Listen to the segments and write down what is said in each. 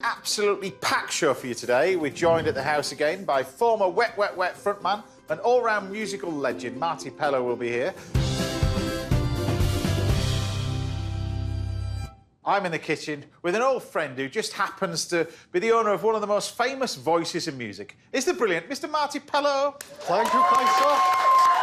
Absolutely packed show for you today. We're joined at the house again by former Wet Wet Wet frontman and all-round musical legend Marti Pellow will be here. I'm in the kitchen with an old friend who just happens to be the owner of one of the most famous voices in music. Is the brilliant Mr. Marti Pellow? Thank you, kind sir.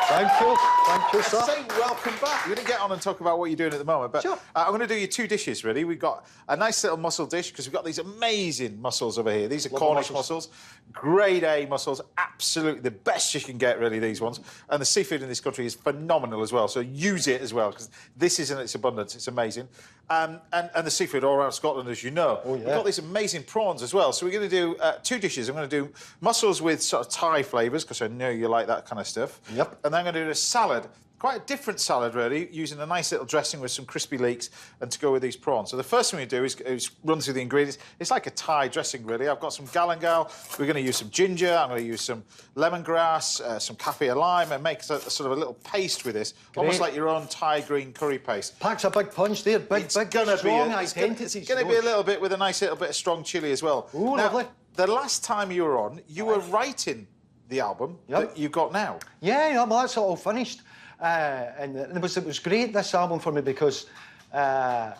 Thank you, sir. Say welcome back. We're going to get on and talk about what you're doing at the moment, but sure. I'm going to do you two dishes, really. We've got a nice little mussel dish, because we've got these amazing mussels over here. These are Cornish mussels, grade A mussels, absolutely the best you can get, really, these ones. And the seafood in this country is phenomenal as well, so use it as well, because this is in its abundance. It's amazing. And the seafood all around Scotland, as you know. Oh, yeah. We've got these amazing prawns as well. So we're going to do two dishes. I'm going to do mussels with sort of Thai flavours, because I know you like that kind of stuff. Yep. And then I'm going to do a salad, quite a different salad, really, using a nice little dressing with some crispy leeks and to go with these prawns. So the first thing we do is run through the ingredients. It's like a Thai dressing, really. I've got some galangal. We're going to use some ginger. I'm going to use some lemongrass, some kaffir lime, and make sort of a little paste with this, almost like your own Thai green curry paste. Packs a big punch there, big, strong identity. It's going to be a little bit with a nice little bit of strong chilli as well. Ooh, now, lovely. The last time you were on, you were writing the album that you've got now. Yeah, well, that's all finished. And it was great, this album, for me, because it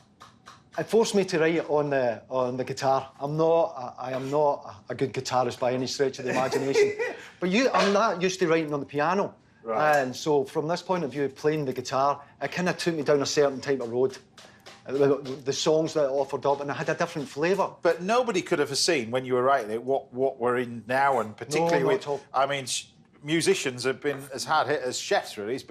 forced me to write on the guitar. I am not a good guitarist by any stretch of the imagination. But I'm not used to writing on the piano. Right. And so from this point of view, playing the guitar, it kind of took me down a certain type of road. The songs that it offered up, and it had a different flavour. But nobody could have foreseen when you were writing it what we're in now, and particularly with, I mean, musicians have been as hard hit as chefs, really. It's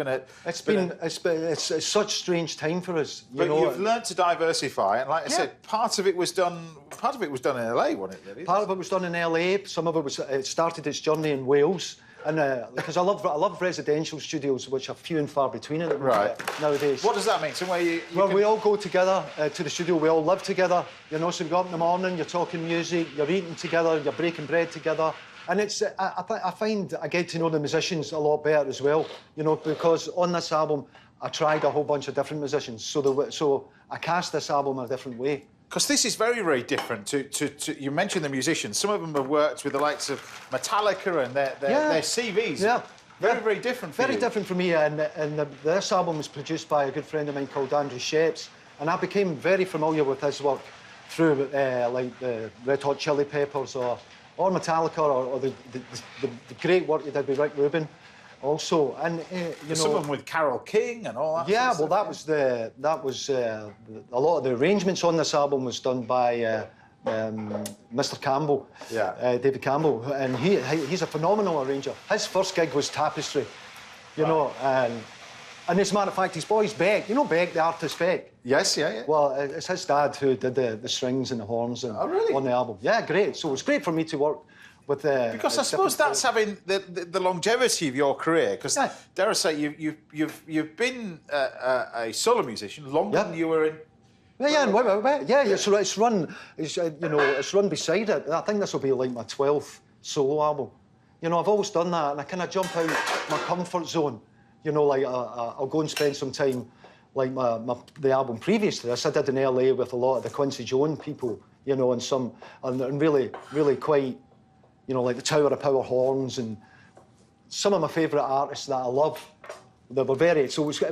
such a strange time for us. But you've learnt to diversify, and like I said, part of it was done in LA, wasn't it? Really? Part of it was done in LA. Some of it was. It started its journey in Wales. And because I love residential studios, which are few and far between nowadays. What does that mean? Somewhere we all go together to the studio. We all live together. You know, so you go up in the morning, you're talking music, you're eating together, you're breaking bread together. And it's I find I get to know the musicians a lot better as well. You know, because on this album I tried a whole bunch of different musicians, so I cast this album in a different way. Because this is very, very different to you mentioned the musicians. Some of them have worked with the likes of Metallica and their CVs. Yeah. Very different for Very you. different for me. And this album was produced by a good friend of mine called Andrew Sheps. And I became very familiar with his work through like the Red Hot Chili Peppers or Metallica or the great work he did with Rick Rubin. Also, and you know, some of them with Carole King and all that. Yeah, sort of that was a lot of the arrangements on this album was done by Mr. Campbell, David Campbell, and he's a phenomenal arranger. His first gig was Tapestry, you know, and as a matter of fact, his boy's Beck. You know Beck, the artist Beck. Yes, yeah. Well, it's his dad who did the strings and the horns and on the album. Yeah, great. So it was great for me to work with because I suppose that's having the longevity of your career. Because dare I say, you've been a solo musician longer than you were in. It's run beside it. I think this will be like my 12th solo album. You know, I've always done that, and I kind of jump out my comfort zone. You know, like I'll go and spend some time, like the album previous to this, I did in LA with a lot of the Quincy Jones people. You know, and really quite. You know, like the Tower of Power horns and some of my favourite artists that I love. They were it was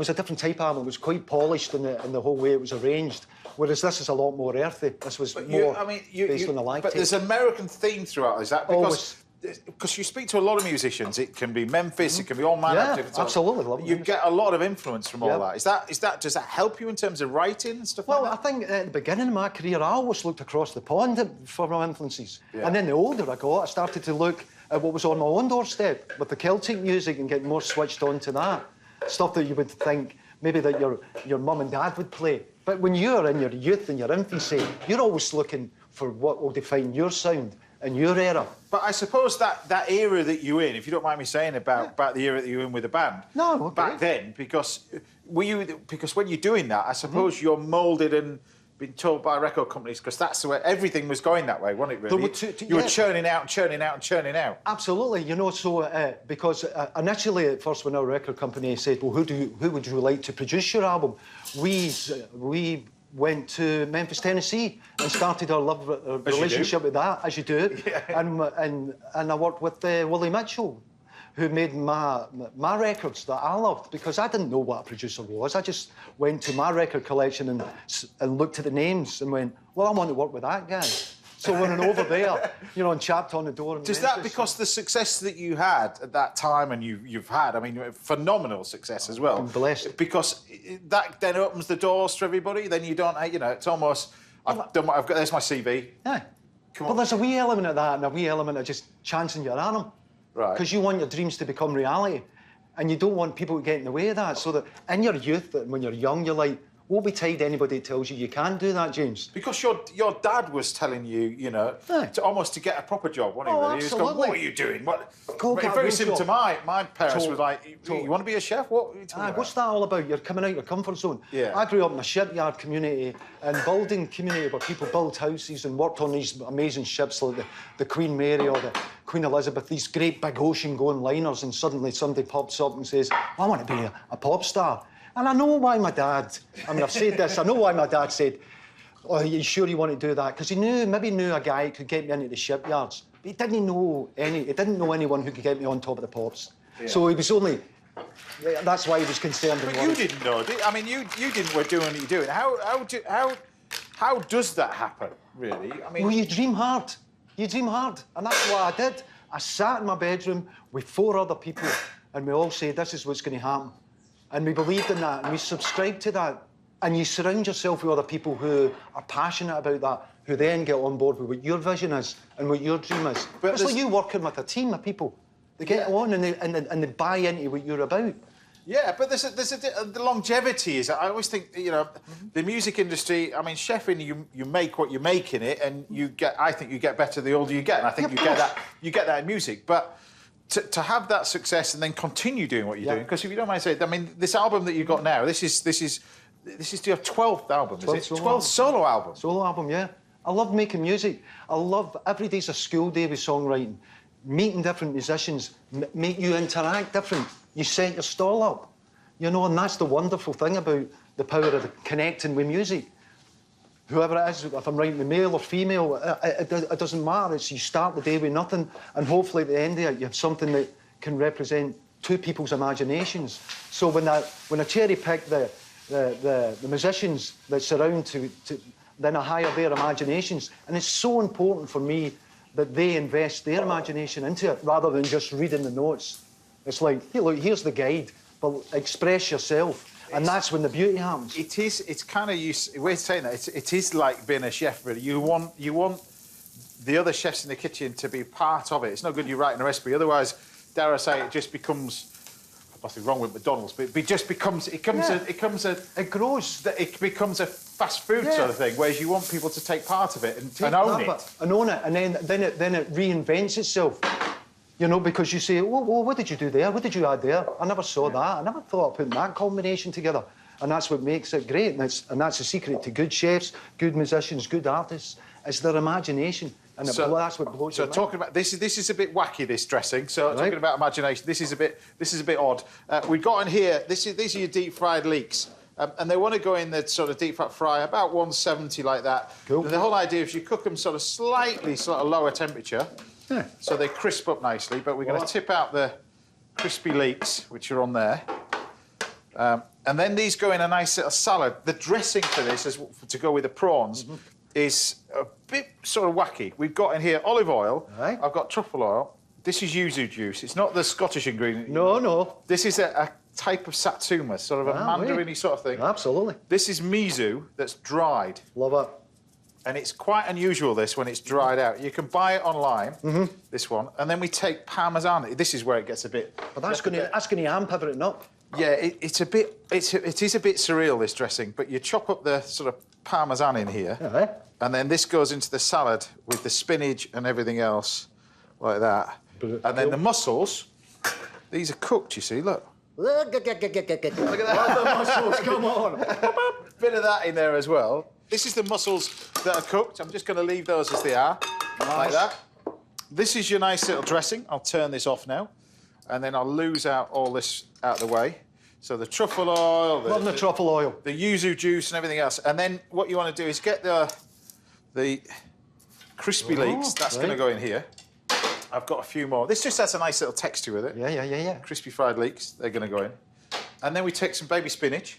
a different type of album. It was quite polished in the whole way it was arranged. Whereas this is a lot more earthy. This was more based on the live tape. But there's an American theme throughout. Is that because you speak to a lot of musicians? It can be Memphis. It can be all manner of different. Absolutely. You get a lot of influence from all that. Does that help you in terms of writing and stuff like that? Well, I think at the beginning of my career, I always looked across the pond for my influences. And then the older I got, I started to look at what was on my own doorstep with the Celtic music and get more switched on to that. Stuff that you would think maybe that your mum and dad would play. But when you're in your youth and your infancy, you're always looking for what will define your sound in your era. But I suppose that era that you're in, if you don't mind me saying about the era that you're in with the band, back then, because when you're doing that, I suppose you're moulded and been told by record companies, because that's the way everything was going that way, wasn't it, really? You were churning out and churning out and churning out. Absolutely, you know, so, because initially at first when our record company said, well, who would you like to produce your album? We went to Memphis, Tennessee, and started a love relationship with that, as you do. Yeah. And I worked with Willie Mitchell, who made my records that I loved, because I didn't know what a producer was. I just went to my record collection and looked at the names and went, well, I want to work with that guy. So when I'm over there, you know, and chapped on the door. Does that, because the success that you had at that time, and you've had, I mean, phenomenal success as well. I'm blessed. Because that then opens the doors to everybody. Then you don't, you know, it's almost. I've got. There's my CV. Yeah. Come on. But there's a wee element of that and a wee element of just chancing your arm. Right. Because you want your dreams to become reality, and you don't want people to get in the way of that. So that in your youth, when you're young, you're like, won't be tied to anybody that tells you you can't do that, James. Because your dad was telling you, you know, to get a proper job, wasn't he? Oh, Really? He was going, absolutely. what are you doing? What? Go get a Very real similar to job. my parents was like, you want to be a chef? What are you talking about? What's that all about? You're coming out your comfort zone. Yeah. I grew up in a shipyard community and building community where people built houses and worked on these amazing ships like the Queen Mary or the Queen Elizabeth, these great big ocean-going liners, and suddenly somebody pops up and says, I want to be a pop star. And I know why my dad, I mean, I've said this, I know why my dad said, oh, are you sure you want to do that? Because he maybe knew a guy who could get me into the shipyards. But he didn't know anyone who could get me on Top of the Pops. Yeah. So he was only, that's why he was concerned. But you didn't know, did you? I mean, you didn't were doing what you're doing. How does that happen, really? I mean, well, you dream hard. You dream hard. And that's what I did. I sat in my bedroom with 4 other people and we all said, this is what's going to happen. And we believed in that, and we subscribed to that. And you surround yourself with other people who are passionate about that, who then get on board with what your vision is and what your dream is. But it's like you working with a team of people. They get on and they buy into what you're about. Yeah, but the longevity is. I always think, you know, the music industry. I mean, chefing, you make what you make in it, and you get. I think you get better the older you get, and I think you get that in music, but. To have that success and then continue doing what you're doing, because if you don't mind saying, I mean, this album that you've got now, this is your 12th album, is it? 12th solo album. Solo album, yeah. I love making music. I love every day's a school day with songwriting. Meeting different musicians make you interact different. You set your stall up, you know, and that's the wonderful thing about the power of connecting with music. Whoever it is, if I'm writing the male or female, it doesn't matter. It's you start the day with nothing, and hopefully at the end of it, you have something that can represent 2 people's imaginations. So when I cherry pick the musicians that surround then I hire their imaginations, and it's so important for me that they invest their imagination into it rather than just reading the notes. It's like, hey, look, here's the guide, but express yourself. And that's when the beauty happens. It's kind of we're saying that it is like being a chef, really. You want the other chefs in the kitchen to be part of it. It's no good you writing a recipe, otherwise, dare I say, it just becomes nothing wrong with McDonald's, but it just becomes it grows. It becomes a fast food sort of thing, whereas you want people to take part of it and own it. And own it, and then it reinvents itself. You know, because you say, well, what did you do there? What did you add there? I never saw that. I never thought of putting that combination together. And that's what makes it great. And that's the secret to good chefs, good musicians, good artists. It's their imagination. And that's what blows So talking about this is a bit wacky, this dressing. So talking about imagination, this is a bit odd. We've got in here. These are your deep fried leeks. And they want to go in the sort of deep fry about 170 like that. Cool. The whole idea is you cook them sort of lower temperature. Yeah. So they crisp up nicely, but we're going to tip out the crispy leeks, which are on there. And then these go in a nice little salad. The dressing for this, to go with the prawns, is a bit sort of wacky. We've got in here olive oil. Right. I've got truffle oil. This is yuzu juice. It's not the Scottish ingredient. No. This is a type of satsuma, sort of a mandarin-y sort of thing. Absolutely. This is miso that's dried. Love it. And it's quite unusual, this, when it's dried out. You can buy it online, this one, and then we take Parmesan. This is where it gets a bit... But that's going to amp everything up. Yeah, it is a bit surreal, this dressing, but you chop up the sort of Parmesan in here, and then this goes into the salad with the spinach and everything else, like that. And then the mussels, these are cooked, you see, look. Look at that. The mussels, come on. Bit of that in there as well. This is the mussels that are cooked. I'm just going to leave those as they are, like that. This is your nice little dressing. I'll turn this off now, and then I'll lose out all this out of the way. So the truffle oil, Love the truffle oil. the yuzu juice and everything else. And then what you want to do is get the crispy leeks. That's going to go in here. I've got a few more. This just has a nice little texture with it. Yeah. Crispy fried leeks, they're going to go in. And then we take some baby spinach.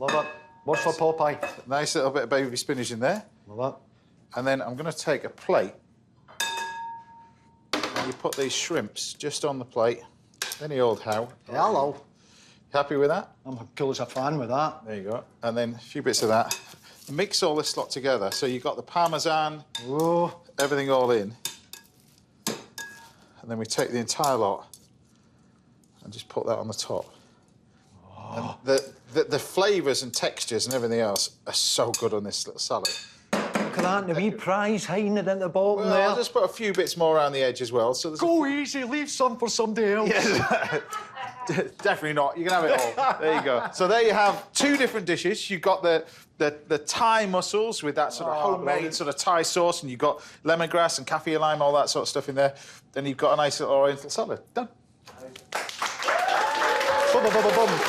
Love it. What's for Popeye? Nice little bit of baby spinach in there. Love And then I'm going to take a plate. And you put these shrimps just on the plate. Any old how. it. Hello. Happy with that? I'm cool as a fan with that. There you go. And then a few bits of that. Mix all this lot together. So you've got the parmesan, Oh. everything all in. And then we take the entire lot and just put that on the top. Oh. And the flavours and textures and everything else are so good on this little salad. Look at that, the wee prize hiding it at the bottom Well, there. I'll just put a few bits more around the edge as well. So there's Go easy, leave some for somebody else. Yes. Definitely not. You can have it all. There you go. So there you have two different dishes. You've got the Thai mussels with that sort of homemade brilliant. sort of Thai sauce, and you've got lemongrass and kaffir lime, all that sort of stuff in there. Then you've got a nice little oriental salad. Done. Bum, bum, bum, bum.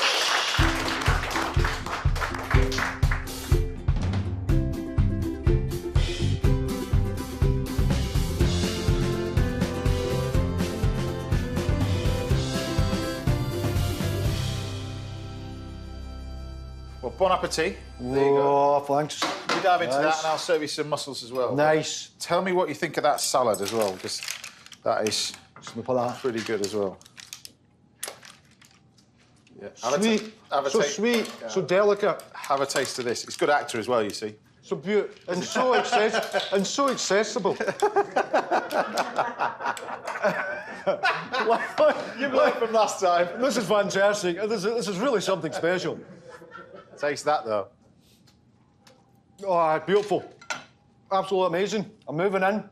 Well, bon appetit. There you go. Oh, thanks. You dive into Nice. that, and I'll serve you some mussels as well. Nice. Tell me what you think of that salad as well, because that is Just look at that. pretty good as well. Yeah. Sweet. Have a So taste. sweet, so delicate, Have a taste of this. It's good actor as well, you see. so beautiful, and so and so accessible. You've learned from last time. This is fantastic. This is really something special. Taste that, though. Oh, beautiful. Absolutely amazing. I'm moving in.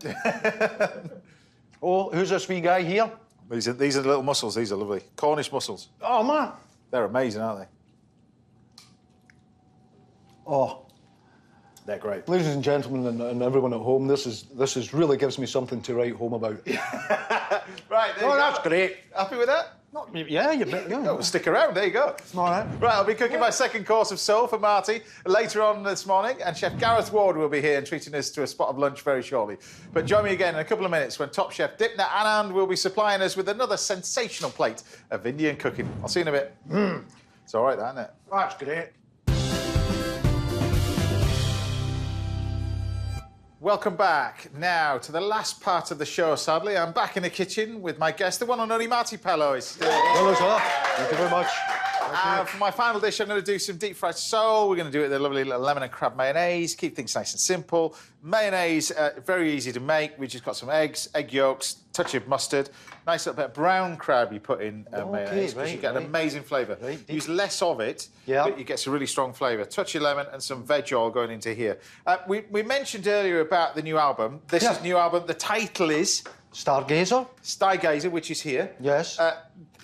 Oh, who's this wee guy here? These are the little mussels. These are lovely. Cornish mussels. Oh, man. They're amazing, aren't they? Oh, They're great. ladies and gentlemen and everyone at home, this is really gives me something to write home about. Right, there you Oh, go. that's great. Happy with that? Yeah, you bet. Yeah. Oh, well, stick around. There you go. All right. Right, I'll be cooking my second course of soul for Marty later on this morning, and Chef Gareth Ward will be here and treating us to a spot of lunch very shortly. But join me again in a couple of minutes when top chef Dipna Anand will be supplying us with another sensational plate of Indian cooking. I'll see you in a bit. It's all right, that, isn't it? That's great. Welcome back now to the last part of the show, sadly. I'm back in the kitchen with my guest, the one and only Marti Pellow. Is still here. Hello, sir. Thank you very much. For my final dish, I'm going to do some deep fried sole. We're going to do it with a lovely little lemon and crab mayonnaise. Keep things nice and simple. Mayonnaise, very easy to make. We just got some eggs, egg yolks, touch of mustard. Nice little bit of brown crab you put in mayonnaise because you get an amazing flavour. Right. Use less of it, Yeah. but you get some really strong flavour. Touch of lemon and some veg oil going into here. We mentioned earlier about the new album. This is new album. The title is Stargazer? Stargazer, which is here. Yes.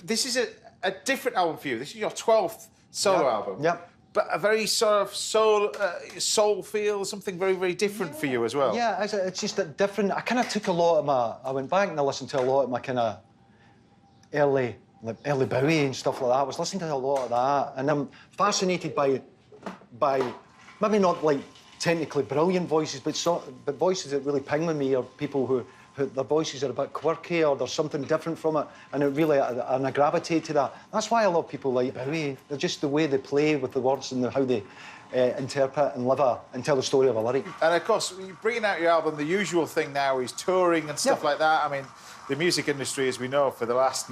This is a different album for you. This is your 12th solo album. Yep. But a very sort of soul feel, something very, very different for you as well. Yeah, it's just a different. I kind of took a lot of I went back and I listened to a lot of my kind of early Bowie and stuff like that. I was listening to a lot of that, and I'm fascinated by maybe not like technically brilliant voices, but voices that really ping with me, or people who their voices are a bit quirky, or there's something different from it, and it really, and I gravitate to that. That's why I love people like Bowie. They're just the way they play with the words and how they interpret and and tell the story of a lyric. And of course, when you're bringing out your album, the usual thing now is touring and stuff like that. I mean, the music industry, as we know, for the last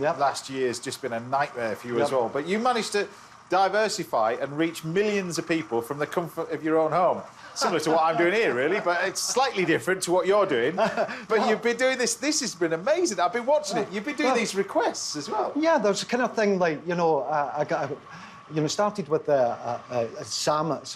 year has just been a nightmare for you as well. But you managed to diversify and reach millions of people from the comfort of your own home. Similar to what I'm doing here, really, but it's slightly different to what you're doing. But you've been doing this. This has been amazing. I've been watching it. You've been doing these requests as well. Yeah, there's a kind of thing like, started with Sam's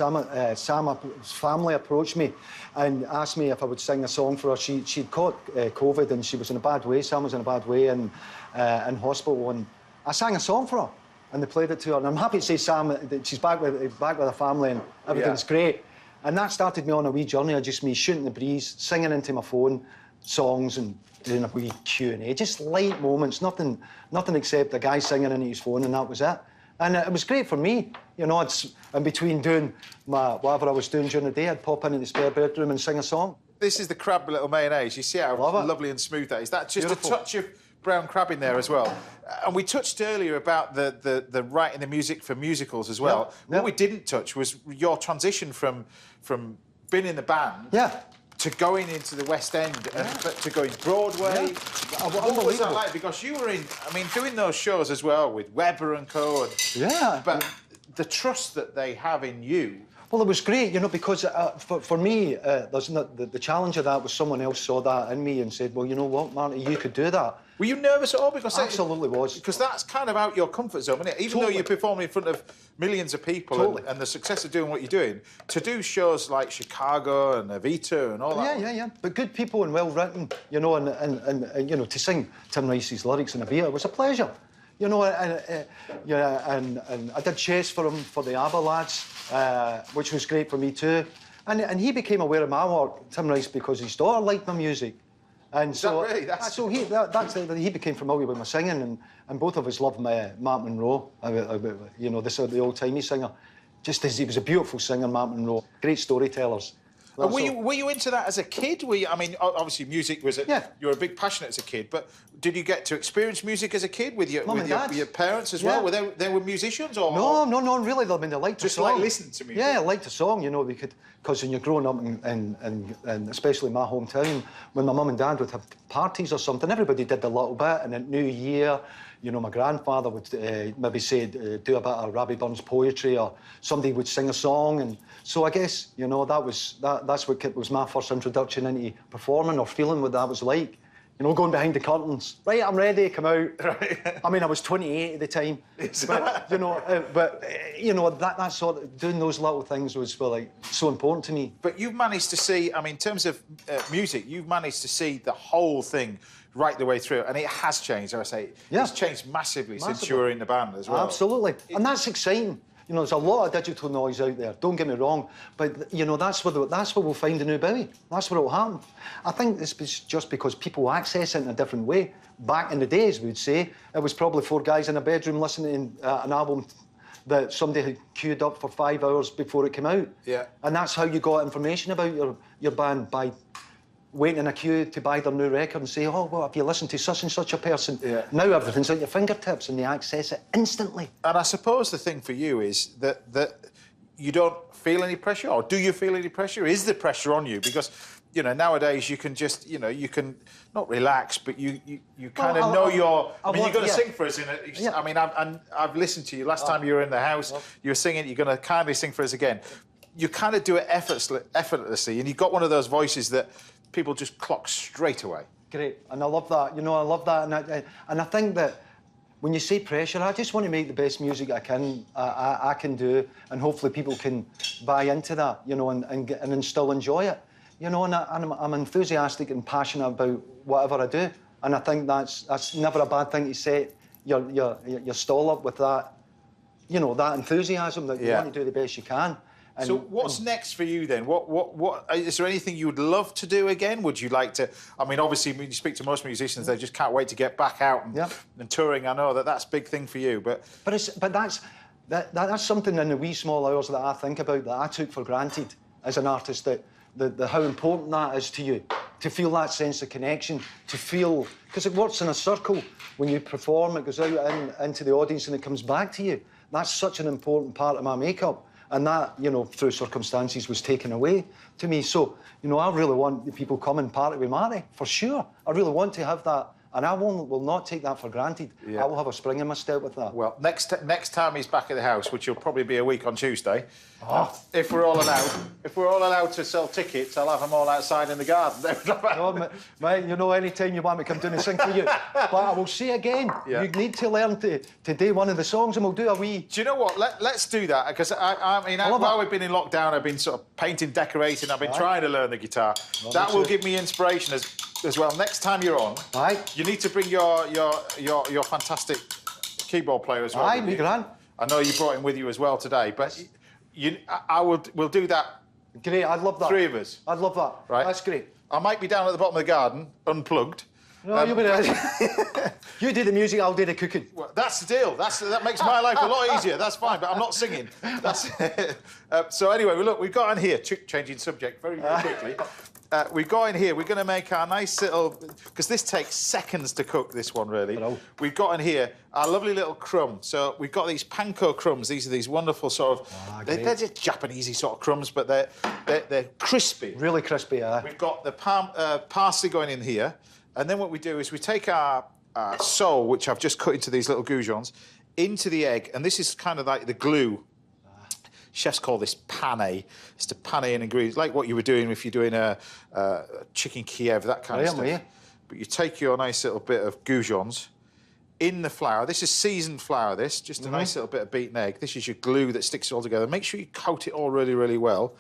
family approached me and asked me if I would sing a song for her. She'd caught COVID and she was in a bad way. Sam was in a bad way and in hospital, and I sang a song for her and they played it to her. And I'm happy to say, Sam, that she's back with her family and everything's great. And that started me on a wee journey of just me shooting the breeze, singing into my phone songs and doing a wee Q&A. Just light moments, nothing except a guy singing into his phone, and that was it. And it was great for me. You know, in between doing whatever I was doing during the day, I'd pop into the spare bedroom and sing a song. This is the crab little mayonnaise. You see how lovely and smooth that is. That's just Beautiful. A touch of brown crab in there as well. And we touched earlier about the writing the music for musicals as well. Yeah. What we didn't touch was your transition from being in the band to going into the West End and to going Broadway. Yeah. What was that like? Because you were doing those shows as well with Webber and Co. But the trust that they have in you. Well, it was great, you know, because for me, the challenge of that was someone else saw that in me and said, well, you know what, Marty, you could do that. Were you nervous at all? Because absolutely was. Because that's kind of out your comfort zone, isn't it? Even though you're performing in front of millions of people and the success of doing what you're doing, to do shows like Chicago and Evita and all that. Yeah. But good people and well written, you know, and you know, to sing Tim Rice's lyrics in Evita was a pleasure. You know, and I did chess for him for the ABBA lads, which was great for me too. And he became aware of my work, Tim Rice, because his daughter liked my music. And so, he became familiar with my singing, and both of us loved Mark Monroe. You know, the old-timey singer. Just as he was a beautiful singer, Mark Monroe. Great storytellers. And were you into that as a kid? I mean, obviously music was you were a big passion as a kid, but did you get to experience music as a kid with your parents as well? Were they were musicians or? No, really. I mean, they liked just the song. Like listening to music. Yeah, I liked the song. You know, because when you're growing up and especially my hometown, when my mum and dad would have parties or something, everybody did a little bit, and at New Year, you know, my grandfather would maybe say, do a bit of Rabbie Burns poetry, or somebody would sing a song, and so I guess, you know, that's what was my first introduction into performing or feeling what that was like. You know, going behind the curtains. Right, I'm ready, come out. Right. I mean, I was 28 at the time. But, you know, that sort of, doing those little things was like so important to me. But you've managed to see, I mean, in terms of music, you've managed to see the whole thing right the way through, and it has changed, as I say. It's changed massively since you were in the band as well. Absolutely. And that's exciting. You know, there's a lot of digital noise out there, don't get me wrong, but, you know, that's where we'll find a new Bowie. That's where it'll happen. I think it's just because people access it in a different way. Back in the days, we'd say, it was probably 4 guys in a bedroom listening to an album that somebody had queued up for 5 hours before it came out. Yeah. And that's how you got information about your band, by waiting in a queue to buy their new record and say, oh, well, have you listened to such and such a person? Yeah. Now everything's at your fingertips and they access it instantly. And I suppose the thing for you is that you don't feel any pressure, or do you feel any pressure? Is the pressure on you? Because, you know, nowadays you can just, you know, you can not relax, but you kind of know you're going to sing for us in it. I mean, I've listened to you. Last time you were in the house, you were singing, you're going to kindly sing for us again. You kind of do it effortlessly, and you've got one of those voices that people just clock straight away. Great, and I love that. You know, I love that, and I think that when you say pressure, I just want to make the best music I can do, and hopefully people can buy into that, you know, and still enjoy it, you know. And I'm enthusiastic and passionate about whatever I do, and I think that's never a bad thing to set your stall up with that, you know, that enthusiasm that you want to do the best you can. So what's next for you then? What is there anything you would love to do again? Would you like to? I mean, obviously, when you speak to most musicians, they just can't wait to get back out and touring. I know that's a big thing for you, but that's something in the wee small hours that I think about that I took for granted as an artist. That how important that is to you, to feel that sense of connection, to feel, because it works in a circle. When you perform, it goes out into the audience and it comes back to you. That's such an important part of my makeup. And that, you know, through circumstances was taken away to me. So, you know, I really want the people come and party with Marty, for sure. I really want to have that. And I will not take that for granted. Yeah. I will have a spring in my step with that. Well, next time he's back at the house, which will probably be a week on Tuesday, if we're all allowed to sell tickets, I'll have them all outside in the garden. No, mate, you know, any time you want me to come down and sing for you. But I will say again, you need to learn to do one of the songs, and we'll do a wee. Do you know what? Let's do that, because I mean, while we've been in lockdown, I've been sort of painting, decorating. I've been trying to learn the guitar. That will give me inspiration as well. Next time you're on, you need to bring your fantastic keyboard player as well. Aye, me grand. I know you brought him with you as well today, but we'll do that. Great, I'd love that. 3 of us. I'd love that. Right. That's great. I might be down at the bottom of the garden, unplugged, No, you'll be there. You do the music, I'll do the cooking. Well, that's the deal. That makes my life a lot easier. That's fine, but I'm not singing. So anyway, look, we've got in here, changing subject very, very quickly. We've got in here, we're going to make our nice little, because this takes seconds to cook, this one, really. Hello. We've got in here our lovely little crumb. So we've got these panko crumbs. These are these wonderful sort of, they're just Japanesey sort of crumbs, but they're crispy. Really crispy, yeah. We've got the parsley going in here. And then what we do is we take our sole, which I've just cut into these little goujons, into the egg. And this is kind of like the glue. Chefs call this pane. It's the pane and ingredients, like what you were doing if you're doing a chicken Kiev, that kind of stuff. Yeah. But you take your nice little bit of goujons in the flour. This is seasoned flour, this, just a nice little bit of beaten egg. This is your glue that sticks it all together. Make sure you coat it all really, really well,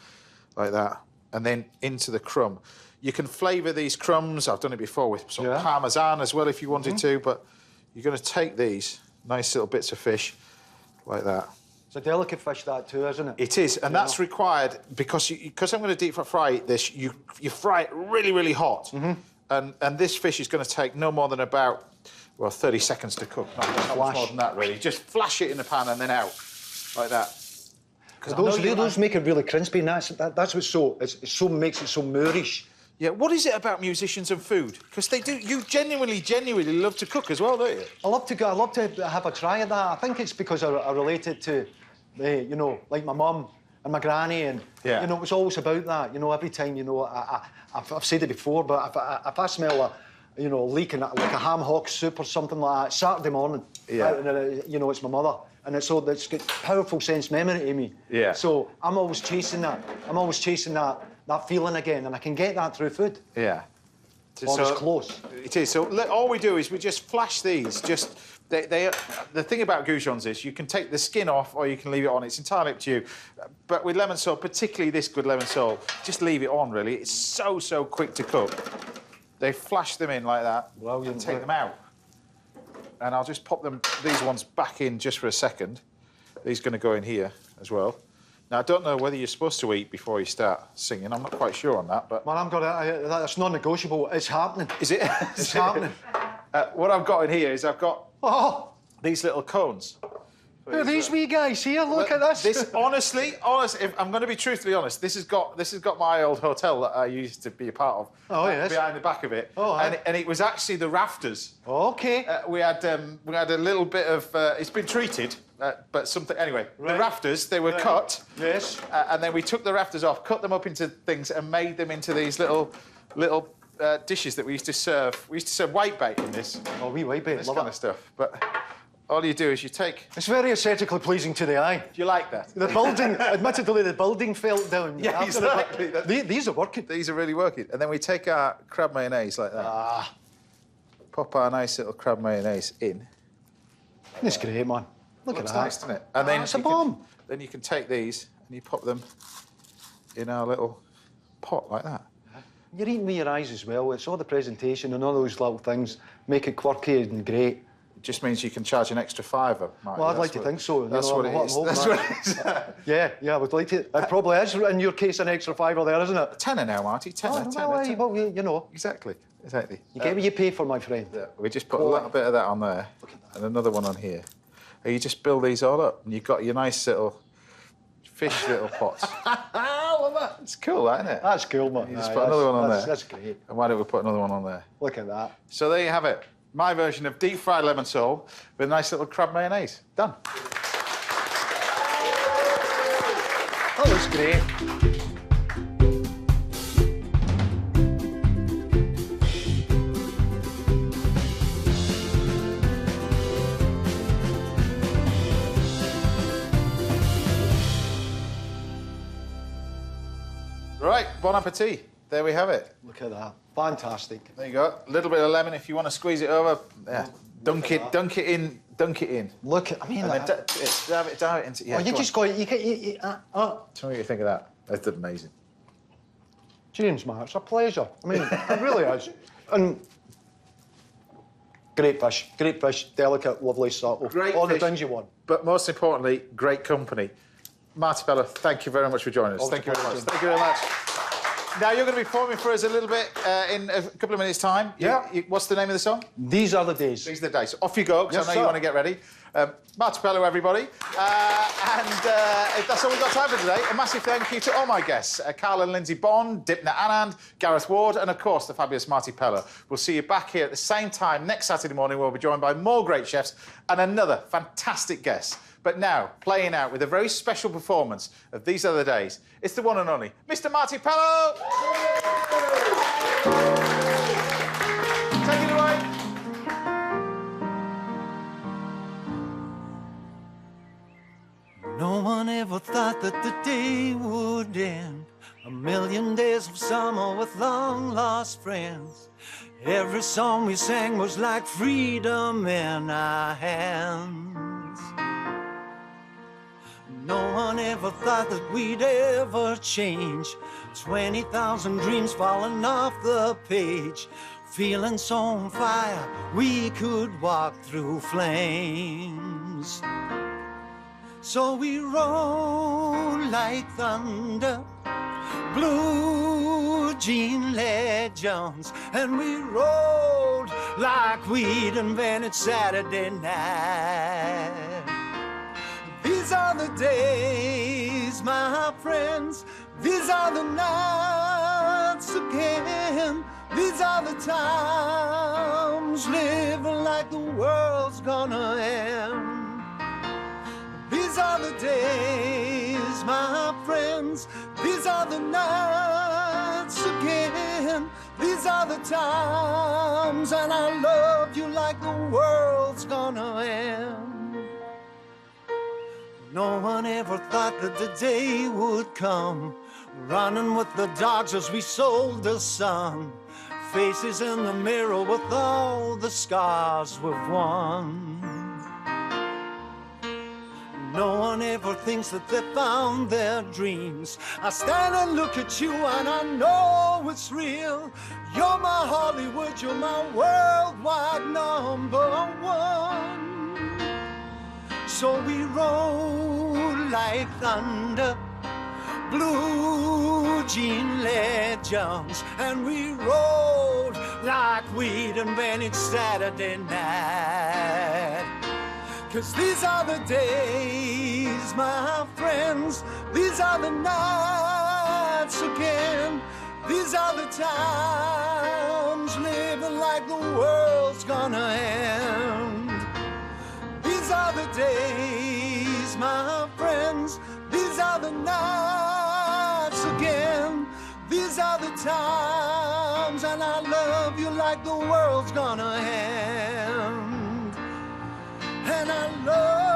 like that. And then into the crumb. You can flavour these crumbs. I've done it before with some parmesan as well if you wanted to, but you're going to take these nice little bits of fish like that. It's a delicate fish, that too, isn't it? It is, and that's required because I'm going to deep fry this. You fry it really, really hot, and this fish is going to take no more than about 30 seconds to cook. Not much more than that, really. Just flash it in the pan and then out like that. Those make it really crispy, and that's what's makes it so moorish. Yeah, what is it about musicians and food? Because they do. You genuinely love to cook as well, don't you? I love to have a try at that. I think it's because I related to, you know, like my mum and my granny, and you know, it was always about that. You know, every time, you know, I've said it before, but if I smell a, you know, leak in like a ham hock soup or something like that, Saturday morning, you know, it's my mother. And it's got powerful sense memory to me. Yeah. So I'm always chasing that. I'm always chasing that feeling again, and I can get that through food. Yeah. So it's close. It is. So all we do is we just flash these. The thing about goujons is you can take the skin off or you can leave it on. It's entirely up to you. But with lemon salt, particularly this good lemon salt, just leave it on, really. It's so quick to cook. They flash them in like that and take them out. And I'll just pop these ones back in just for a second. These are going to go in here as well. Now, I don't know whether you're supposed to eat before you start singing. I'm not quite sure on that, but... Well, that's non-negotiable. It's happening. Is it? It's happening. What I've got in here is I've got these little cones. Who are these wee guys here? Look at this. This, honestly, if I'm going to be truthfully honest, this has got my old hotel that I used to be a part of. Oh, yes. Behind the back of it. Oh, and it was actually the rafters. Okay. We had a little bit of... it's been treated, but something... Anyway, the rafters, they were cut. Yes. And then we took the rafters off, cut them up into things and made them into these little dishes that we used to serve. We used to serve whitebait in this. Oh, wee whitebait. This kind of stuff. But... all you do is you take... It's very aesthetically pleasing to the eye. Do you like that? The building, admittedly, the building fell down. Yeah, exactly. These are working. These are really working. And then we take our crab mayonnaise like that. Pop our nice little crab mayonnaise in. It's great, man. Look at that. Nice, doesn't it? And then it's a bomb. Then you can take these and you pop them in our little pot like that. You're eating with your eyes as well. It's all the presentation and all those little things make it quirky and great. It just means you can charge an extra £5. Well, I'd like to think so. That's what it is. That's what it is. Yeah, I would like to. It probably is, in your case, an extra £5 there, isn't it? Tenner now, Marty. Tenner. Well, you know. Exactly. You get what you pay for, my friend. Yeah, we just put a little bit of that on there and another one on here. And you just build these all up and you've got your nice little fish little pots. I love that. It's cool, that, isn't it? That's cool, man. You just put another one on there. That's great. And why don't we put another one on there? Look at that. So there you have it. My version of deep-fried lemon sole with a nice little crab mayonnaise. Done. That looks great. Right, bon appetit. There we have it. Look at that. Fantastic. There you go. A little bit of lemon if you want to squeeze it over. Yeah. Dunk it in. Look, I mean, and then dive it into... Yeah, you just got... Tell me what you think of that. That's amazing. James, man, it's a pleasure. I mean, it really is. And great fish, delicate, lovely, subtle. Great all fish, the things you want. But most importantly, great company. Marti Pellow, thank you very much for joining us. Thank you very much. Now you're going to be performing for us a little bit in a couple of minutes' time. Yeah. What's the name of the song? These Are the Days. These are the days. So off you go, because Yes, I know you sir. want to get ready. Marti Pellow, everybody. That's all we've got time for today. A massive thank you to all my guests, Carl and Lindsay Bond, Dipna Anand, Gareth Ward, and, of course, the fabulous Marti Pellow. We'll see you back here at the same time next Saturday morning. We'll be joined by more great chefs and another fantastic guest. But now, playing out with a very special performance of These Are the Days, it's the one and only Mr. Marti Pellow! Take it away. No one ever thought that the day would end. A million days of summer with long lost friends. Every song we sang was like freedom in our hands. No one ever thought that we'd ever change. 20,000 dreams falling off the page. Feeling so on fire, we could walk through flames. So we roll like thunder, blue jean legends, and we rolled like we'd invented Saturday night. These are the days, my friends, these are the nights again. These are the times, living like the world's gonna end. These are the days, my friends, these are the nights again. These are the times, and I love you like the world's gonna end. No one ever thought that the day would come, running with the dogs as we sold the sun. Faces in the mirror with all the scars we've won. No one ever thinks that they found their dreams. I stand and look at you and I know it's real. You're my Hollywood, you're my worldwide #1. So we roll like thunder, blue jean legends, and we rolled like we'd invented Saturday night. 'Cause these are the days, my friends, these are the nights again. These are the times, living like the world's gonna end. These are the days, my friends, these are the nights again. These are the times, and I love you like the world's gonna end. And I love